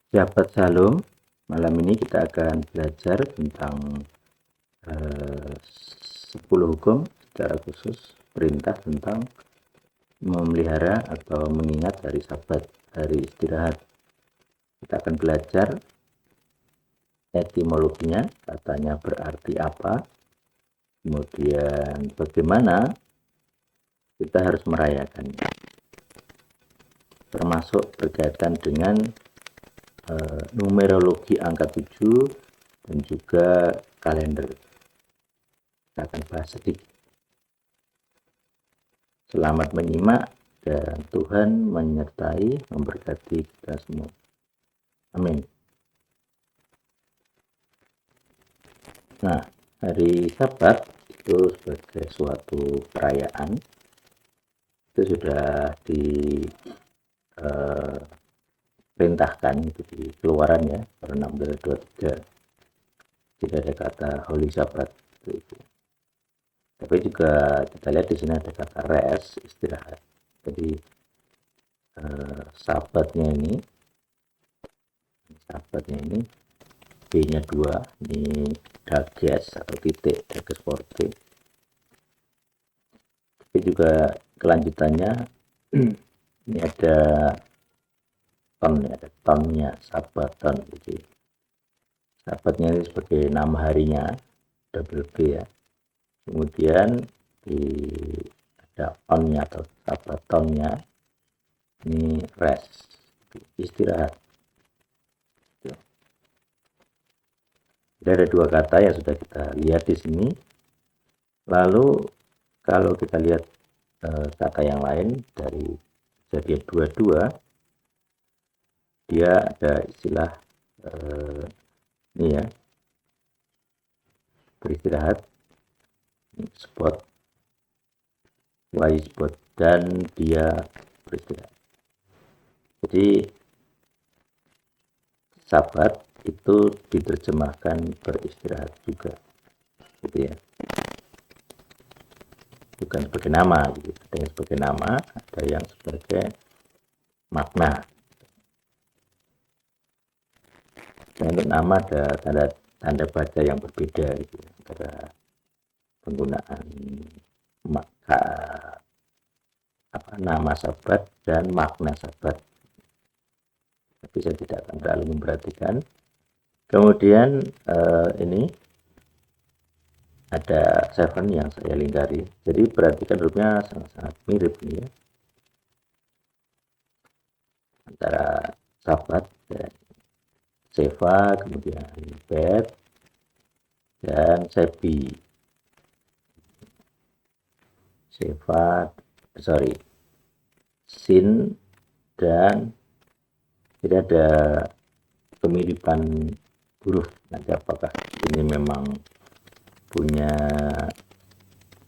Sahabat Shalom, malam ini kita akan belajar tentang 10 hukum secara khusus perintah tentang memelihara atau mengingat hari Sabat, hari istirahat. Kita akan belajar etimologinya, katanya berarti apa, kemudian bagaimana kita harus merayakannya, termasuk berkaitan dengan numerologi angka 7 dan juga kalender. Kita akan bahas sedikit. Selamat menyimak dan Tuhan menyertai, memberkati kita semua. Amin. Nah, hari Sabat itu sebagai suatu perayaan itu sudah diperintahkan itu di Keluaran ya, per 16:23. Tidak ada kata Holy Sabbath itu. Tapi juga kita lihat di sini ada kata rest, istirahat. Jadi sabatnya ini B-nya 2, ini dages atau titik, dages forte. Tapi juga kelanjutannya ini ada ton ya, ada tonnya, sabaton. Jadi sabatnya ini sebagai nama harinya, double B ya. Kemudian ada onnya atau sabatonnya, ini rest, istirahat. Jadi ada dua kata yang sudah kita lihat di sini. Lalu kalau kita lihat kata yang lain dari Kejadian 22, dia ada istilah ini ya, beristirahat, spot, spot, dan dia beristirahat. Jadi Sabat itu diterjemahkan beristirahat juga, gitu ya. Bukan sebagai nama, gitu. Ada yang sebagai nama, ada yang sebagai makna. Dan untuk nama ada tanda baca yang berbeda, gitu, antara penggunaan nama Sabat dan makna Sabat. Tapi saya tidak akan terlalu memperhatikan. Kemudian ini ada 7 yang saya lingkari. Jadi perhatikan hurufnya sangat-sangat mirip nih ya, antara Sabat dan Seva, kemudian Bet dan Sebi. Seva, Sin dan tidak ada kemiripan huruf. Nanti apakah ini memang punya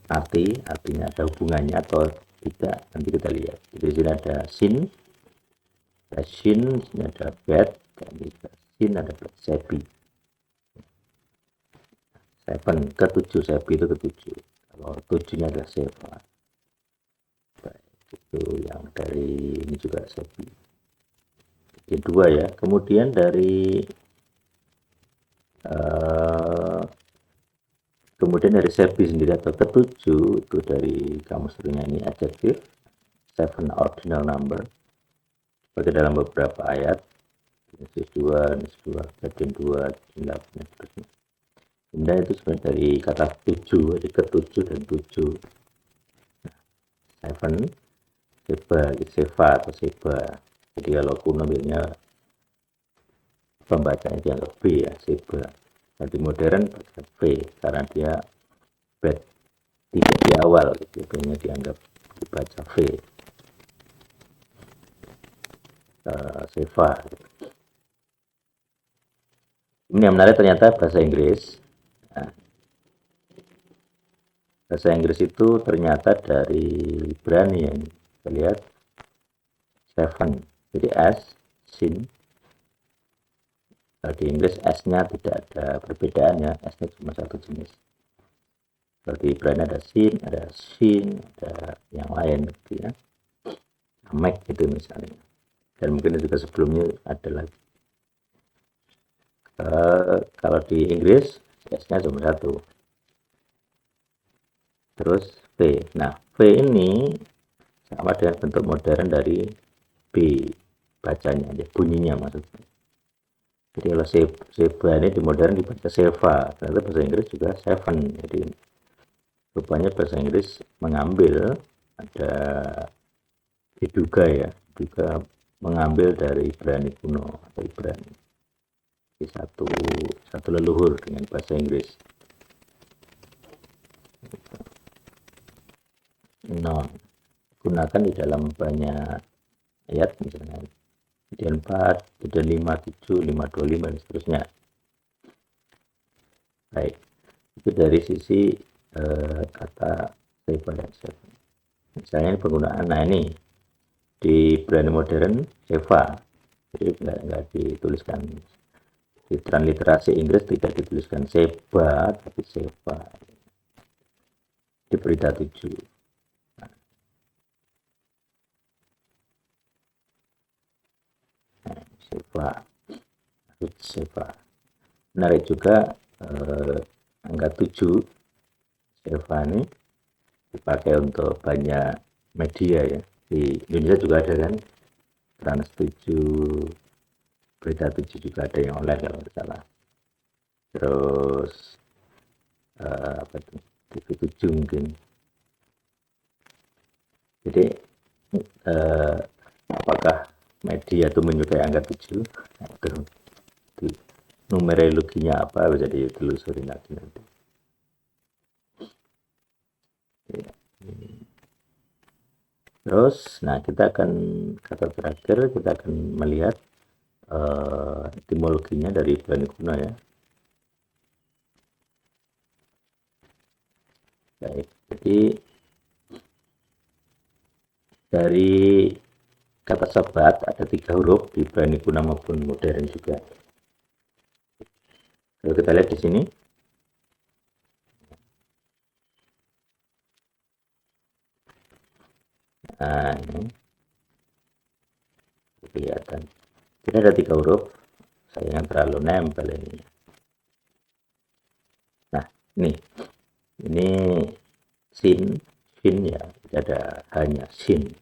artinya ada hubungannya atau tidak, nanti kita lihat. Jadi di sini ada sin, ada shin, sini ada bet, dan di sin ada sebi. 7 ke-7, sebi itu ke-7. Kalau 7-nya adalah seva. Itu yang dari ini juga sebi. Jadi 2 ya. Kemudian dari sebi sendiri atau ke-7 itu dari kamus besarnya ini adjektif 7 ordinal number, seperti dalam beberapa ayat Genesis 2, Kejadian 2, 8 dan seterusnya. Kemudian itu sebenarnya dari kata 7, jadi ke-7 dan 7. 7 Seva atau Seba. Jadi kalau kuno biasanya pembacanya dianggap B ya, Seba. Nanti modern pakai V karena dia bet tidak di awal, gitu. Biasanya dianggap dibaca V. Seva. Ini yang menarik ternyata bahasa Inggris. Nah, bahasa Inggris itu ternyata dari Ibrani ya. Kita lihat 7. Jadi S, sin. Kalau di Inggris S-nya tidak ada perbedaannya, S-nya cuma satu jenis. Kalau di Ibrani ada sin, ada shin, ada yang lain gitu ya. Amek gitu misalnya. Dan mungkin juga sebelumnya ada lagi. Kalau di Inggris S-nya cuma satu. Terus V. Nah, V ini sama dengan bentuk modern dari B bacanya, ya, bunyinya maksudnya. Jadi kalau Seba ini di modern dibaca Seva, ternyata bahasa Inggris juga Seven. Jadi rupanya bahasa Inggris mengambil, ada diduga ya, juga mengambil dari Ibrani kuno atau Ibrani. Jadi satu leluhur dengan bahasa Inggris. Non gunakan di dalam banyak ayat, misalnya Kejadian 4, Kejadian 5, 7, 5, 25 dan seterusnya. Baik, itu dari sisi kata Seva dan Seven. Misalnya ini penggunaan, nah ini di Ibrani modern Seva, jadi nggak dituliskan. Di transliterasi Inggris tidak dituliskan Seba tapi Seva. Di berita 7. Seva, Seva. Menarik juga angka 7 Seva ini dipakai untuk banyak media ya. Di Indonesia juga ada kan, Trans 7, berita 7 juga ada yang online kalau tidak salah. Terus apa itu, TV 7 mungkin. Jadi apakah media itu menyukai angka 7? Nah, itu numerologinya apa bisa ditelusuri lagi nanti. Ya. Terus, nah kita akan, kata terakhir kita akan melihat etimologinya dari Ibrani kuno ya. Baik, jadi dari kata sabat ada 3 huruf di Ibrani kuno maupun modern juga. Kalau kita lihat di sini, nah ini kelihatan. Jadi ada 3 huruf, saya yang terlalu nempel ini. Nah, ini sin ya, ada hanya sin.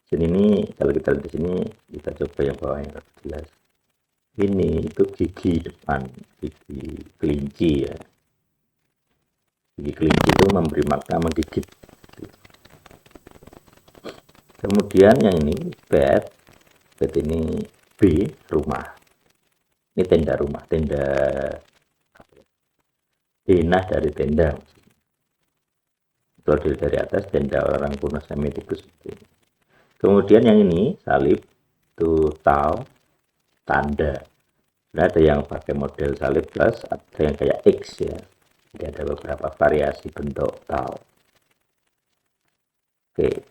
Sin ini kalau kita lihat di sini, kita coba yang bawah yang lebih jelas. Ini itu gigi depan, gigi kelinci ya. Gigi kelinci itu memberi makna menggigit. Kemudian yang ini bed ini B, rumah. Ini tenda rumah, tenda denah dari tenda. Kalau dari atas tenda orang kuno Semitic seperti ini. Kemudian yang ini salib itu tau, tanda. Nah, ada yang pakai model salib plus, ada yang kayak X ya. Jadi ada beberapa variasi bentuk tau. Oke,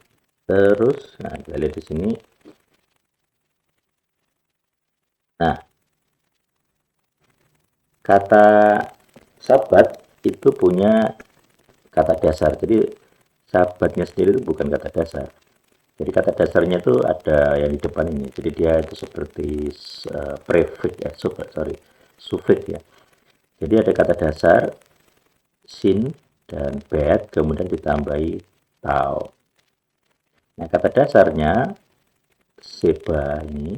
terus nah kita lihat di sini. Nah, kata sabat itu punya kata dasar. Jadi sabatnya sendiri itu bukan kata dasar. Jadi kata dasarnya itu ada yang di depan ini. Jadi dia itu seperti prefix ya, suffix ya. Jadi ada kata dasar sin dan bet, kemudian ditambahi tau. Nah, kata dasarnya seba ini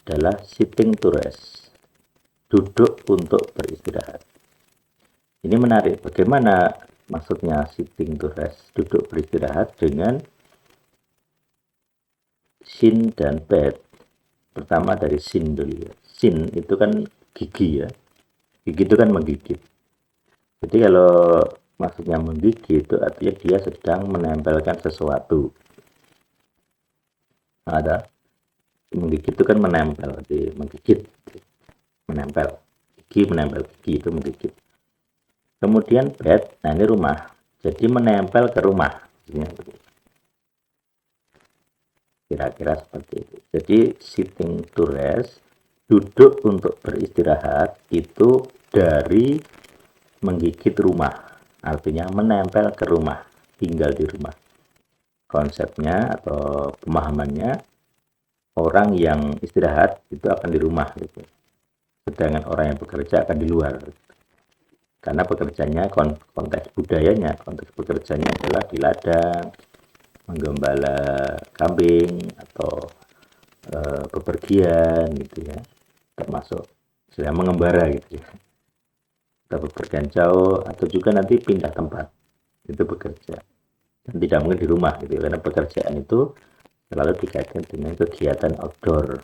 adalah sitting to rest, duduk untuk beristirahat. Ini menarik, bagaimana maksudnya sitting to rest, duduk beristirahat, dengan sin dan bed. Pertama dari sin dulu ya. Sin itu kan gigi ya, gigi itu kan menggigit. Jadi kalau maksudnya menggigit itu artinya dia sedang menempelkan sesuatu. Nah, ada menggigit itu kan menempel, jadi menggigit, menempel, gigi menempel, gigi itu menggigit. Kemudian bed, nah ini rumah, jadi menempel ke rumah, kira-kira seperti itu. Jadi sitting to rest, duduk untuk beristirahat, itu dari menggigit rumah, artinya menempel ke rumah, tinggal di rumah. Konsepnya atau pemahamannya, orang yang istirahat itu akan di rumah gitu. Sedangkan orang yang bekerja akan di luar. Karena pekerjaannya konteks budayanya, konteks pekerjaannya adalah di ladang, menggembala kambing atau bepergian gitu ya. Termasuk sedang mengembara gitu ya. Atau bepergian jauh atau juga nanti pindah tempat itu bekerja. Dan tidak mungkin di rumah gitu karena pekerjaan itu selalu dikaitkan dengan kegiatan outdoor.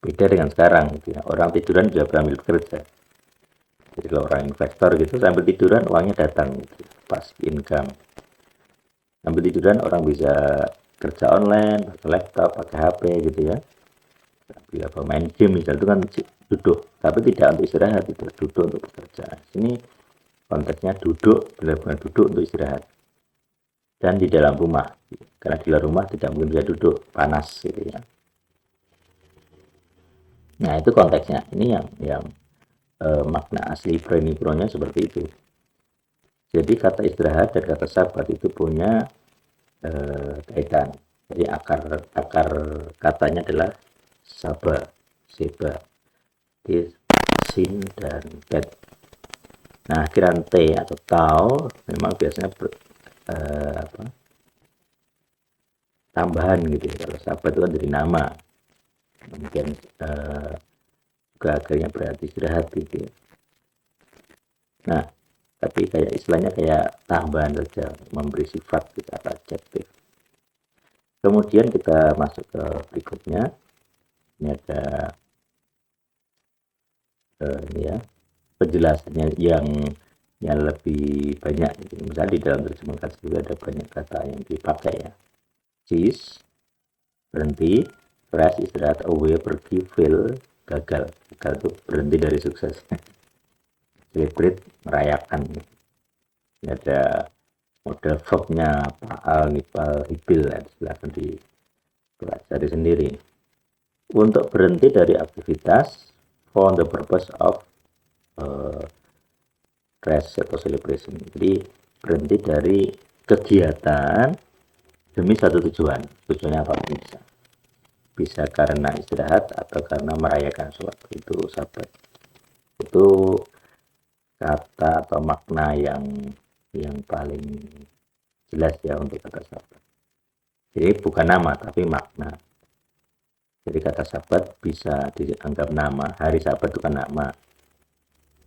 Beda dengan sekarang gitu ya. Orang tiduran juga sambil bekerja. Jadi kalau orang investor gitu sambil tiduran uangnya datang gitu. Pas income. Sambil tiduran orang bisa kerja online, pakai laptop, pakai HP gitu ya. Sambil apa main game misalnya itu kan duduk, tapi tidak untuk istirahat itu, duduk untuk bekerja. Ini konteksnya duduk, benar-benar duduk untuk istirahat. Dan di dalam rumah, karena di luar rumah tidak mungkin bisa duduk, panas gitu ya. Nah itu konteksnya. Ini yang makna asli Pro-nya seperti itu. Jadi kata istirahat dan kata sabat itu punya kaitan. Jadi akar katanya adalah saba, seba, di sin dan bet. Nah akhiran t atau tau memang biasanya tambahan gitu ya. Kalau sabat itu kan jadi nama. Kemudian juga akhirnya berarti istirahat gitu ya. Nah tapi kayak istilahnya kayak tambahan saja, memberi sifat gitu atau adjektif. Kemudian kita masuk ke berikutnya. Ini ada ini ya penjelasannya yang lebih banyak. Misalnya di dalam terjemahan kata juga ada banyak kata yang dipakai ya. Cease, berhenti, rest, istirahat, away, pergi, fail, gagal. Gagal itu berhenti dari sukses. Celebrate, merayakan. Ini ada model verbnya Paal, Nipal, Hibil. Silahkan dipelajari sendiri. Untuk berhenti dari aktivitas for the purpose of rest atau celebration. Jadi berhenti dari kegiatan demi satu tujuan. Tujuannya apa bisa? Bisa karena istirahat atau karena merayakan suatu. Itu sabat. Itu kata atau makna yang paling jelas ya untuk kata sabat. Jadi bukan nama tapi makna. Jadi kata sabat bisa dianggap nama. Hari sabat itu kan nama.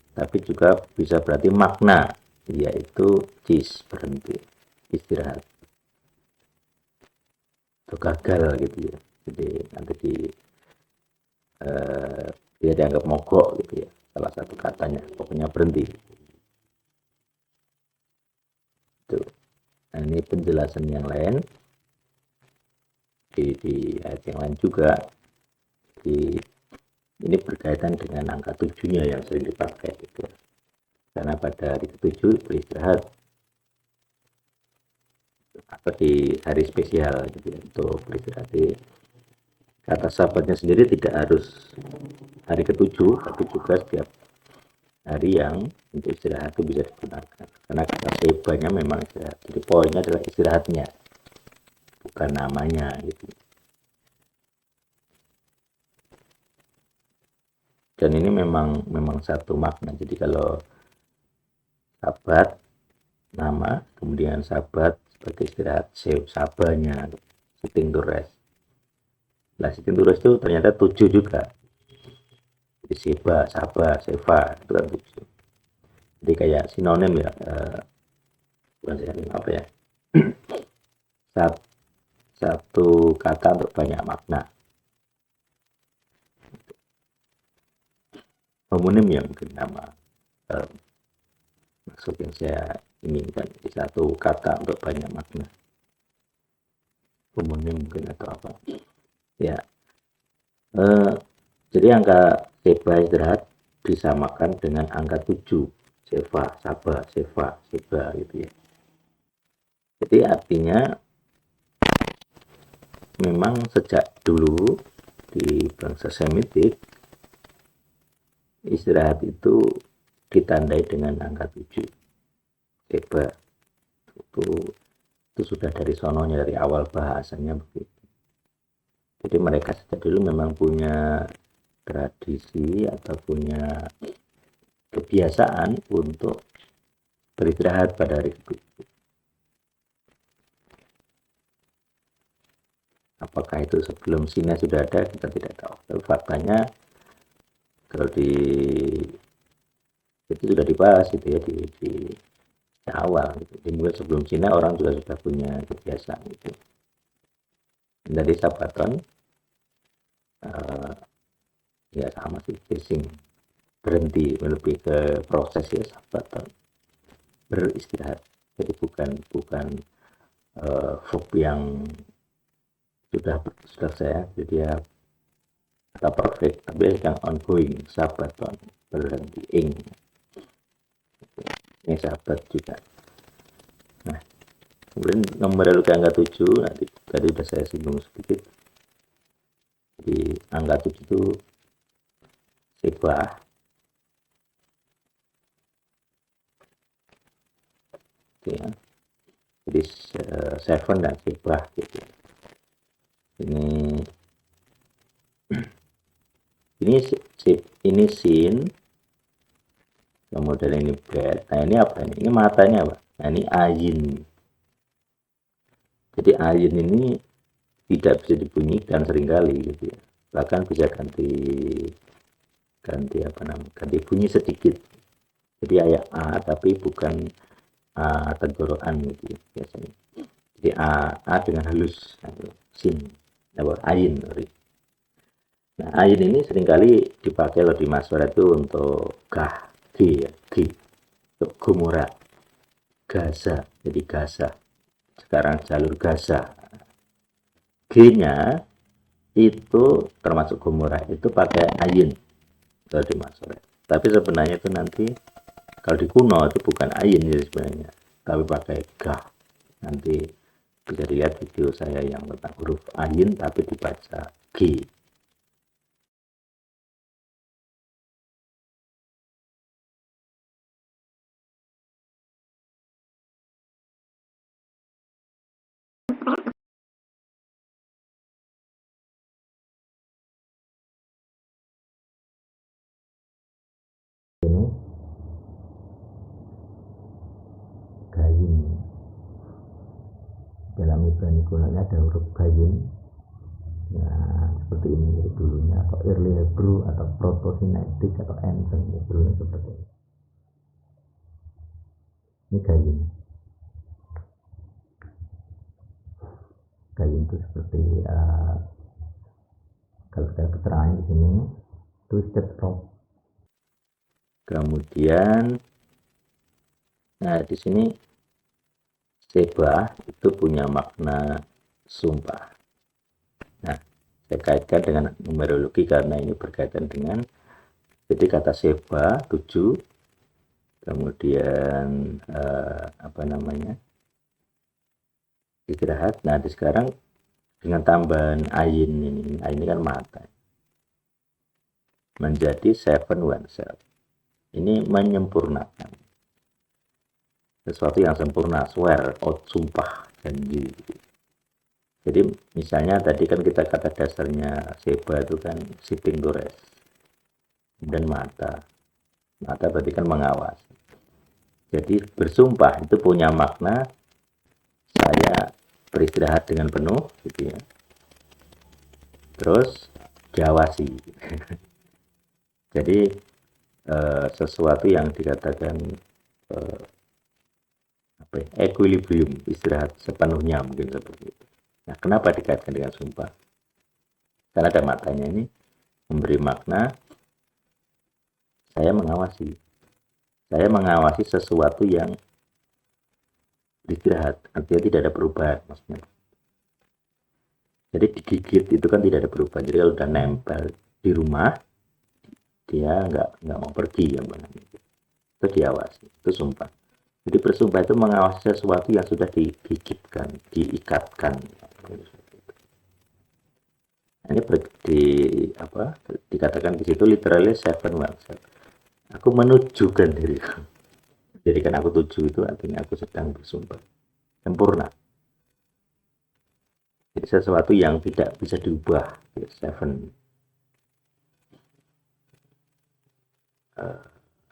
Tapi juga bisa berarti makna, yaitu cease, berhenti, istirahat. Atau gagal gitu ya. Jadi nanti dia dianggap mogok gitu ya. Salah satu katanya, pokoknya berhenti. Itu. Nah, ini penjelasan yang lain. Di ayat yang lain juga. Ini berkaitan dengan angka 7-nya yang sering dipakai gitu. Karena pada hari ke-7 beristirahat atau di hari spesial gitu ya, untuk beristirahat. Kata sahabatnya sendiri tidak harus hari ke-7 tapi juga setiap hari yang untuk istirahat itu bisa digunakan. Karena kata sebanya memang istirahat. Jadi poinnya adalah istirahatnya, bukan namanya gitu. Dan ini memang satu makna. Jadi kalau sabat nama, kemudian sabat sebagai istirahat, sabanya sitting to rest. Nah sitting to rest itu ternyata 7 juga. Jadi seba, saba, seva itu kan 7. Jadi kayak sinonim ya, bukan sinonim apa ya? Satu kata untuk banyak makna. Homonim ya mungkin nama maksud yang saya inginkan. Jadi satu kata untuk banyak makna. Homonim mungkin atau apa ya. Jadi angka seba istirahat disamakan dengan angka 7, seva, saba, seva, seba gitu ya. Jadi artinya memang sejak dulu di bangsa Semitik istirahat itu ditandai dengan angka 7, seba. Itu sudah dari sononya, dari awal bahasanya begitu. Jadi mereka sejak dulu memang punya tradisi atau punya kebiasaan untuk beristirahat pada hari Ketujuh. Apakah itu sebelum Sina sudah ada, kita tidak tahu. Tapi faktanya kalau itu sudah dibahas gitu ya di awal gitu. Dimulai sebelum Cina orang juga sudah punya kebiasaan gitu. Dari Sabaton ya sama sih, fishing berhenti, lebih ke proses ya, Sabaton beristirahat. Jadi bukan verb yang sudah selesai, jadi ya atau perfect, tapi yang ongoing, Sabaton berhenti ing. Ini sahabat juga. Nah, kemudian nomor ke angka 7, nanti tadi sudah saya singgung sedikit. Jadi angka 7 itu sebah. Ya. Jadi 7 dan sebah gitu. Ini sin, kemudian ini bed. Nah ini apa ini? Ini matanya apa? Nah ini ayin. Jadi ayin ini tidak bisa dibunyikan seringkali gitu ya. Bahkan bisa ganti bunyi sedikit. Jadi ayat A tapi bukan A tenggorokan gitu ya, biasanya. Jadi A dengan halus, sin, ayin. Nah, ayin ini seringkali dipakai loh di Maswara itu untuk gah, g ya, g, untuk gomora, gaza, jadi gaza. Sekarang jalur gaza. G-nya itu termasuk gomora itu pakai ayin kalau di Maswara. Tapi sebenarnya itu nanti kalau di kuno itu bukan ayin ya sebenarnya, tapi pakai gah. Nanti bisa dilihat video saya yang tentang huruf ayin tapi dibaca G. Ini gayin. Dalam Ibrani kunonya ada huruf gayin. Nah, seperti ini dari dulunya, atau early Hebrew atau proto-Sinaitic atau ancient Hebrew seperti ini. Ini gayin. Gayin itu seperti kalau kita keterangan di sini twisted rope. Kemudian nah di sini sebah itu punya makna sumpah. Nah, saya kaitkan dengan numerologi karena ini berkaitan dengan jadi kata sebah 7, kemudian istirahat. Nah, di sekarang dengan tambahan ayin ini kan mata menjadi 7 oneself. Ini menyempurnakan sesuatu yang sempurna, swear, sumpah, janji. Jadi misalnya tadi kan kita kata dasarnya seba itu kan sitting to rest, dan mata berarti kan mengawasi. Jadi bersumpah itu punya makna saya beristirahat dengan penuh gitu ya, terus diawasi. Jadi sesuatu yang dikatakan equilibrium, istirahat sepenuhnya, mungkin seperti itu. Nah, kenapa dikaitkan dengan sumpah? Karena ada matanya ini memberi makna saya mengawasi sesuatu yang istirahat, artinya tidak ada perubahan maksudnya. Jadi digigit itu kan tidak ada perubahan. Jadi kalau udah nempel di rumah, dia nggak mau pergi, yang benar itu diawasi, itu sumpah. Jadi bersumpah itu mengawasi sesuatu yang sudah digigitkan, diikatkan. Ini dikatakan di situ literally 7 oneself. Aku menujukan diriku. Jadi kan aku tuju itu artinya aku sedang bersumpah sempurna. Jadi sesuatu yang tidak bisa diubah. 7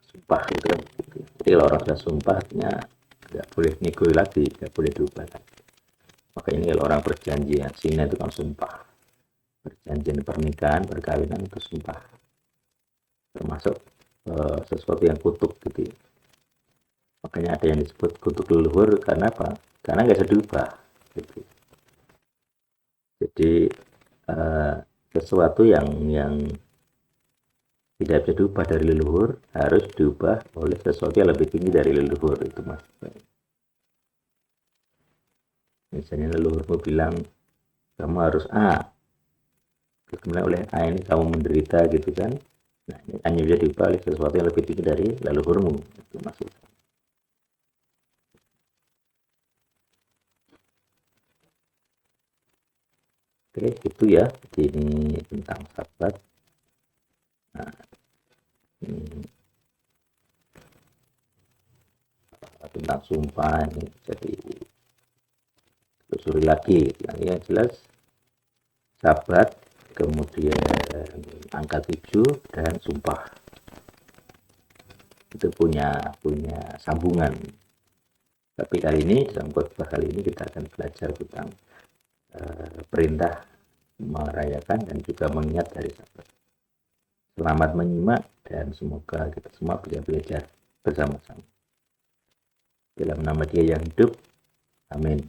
sumpah itu kan gitu. Jadi kalau orang sudah sumpah artinya nggak boleh nego lagi, nggak boleh diubah lagi. Maka ini kalau orang perjanjian Cina itu kan sumpah, perjanjian pernikahan, perkawinan itu sumpah, termasuk sesuatu yang kutuk gitu ya. Makanya ada yang disebut kutuk leluhur karena apa? Karena nggak bisa diubah gitu. Jadi sesuatu yang tidak bisa diubah dari leluhur harus diubah oleh sesuatu yang lebih tinggi dari leluhur, itu maksudnya. Misalnya leluhurmu bilang kamu harus A, terus kemudian oleh A ini kamu menderita gitu kan. Nah, ini hanya bisa diubah oleh sesuatu yang lebih tinggi dari leluhurmu, itu maksudnya. Oke, itu ya. Jadi ini tentang sahabat. Nah, ini tentang sumpah ini jadi telusuri lagi. Yang jelas sahabat, kemudian angka 7 dan sumpah itu punya sambungan. Tapi kali ini dalam khotbah kali ini kita akan belajar tentang perintah merayakan dan juga mengingat dari sahabat. Selamat menyimak dan semoga kita semua bisa belajar bersama-sama. Dalam nama Dia yang hidup. Amin.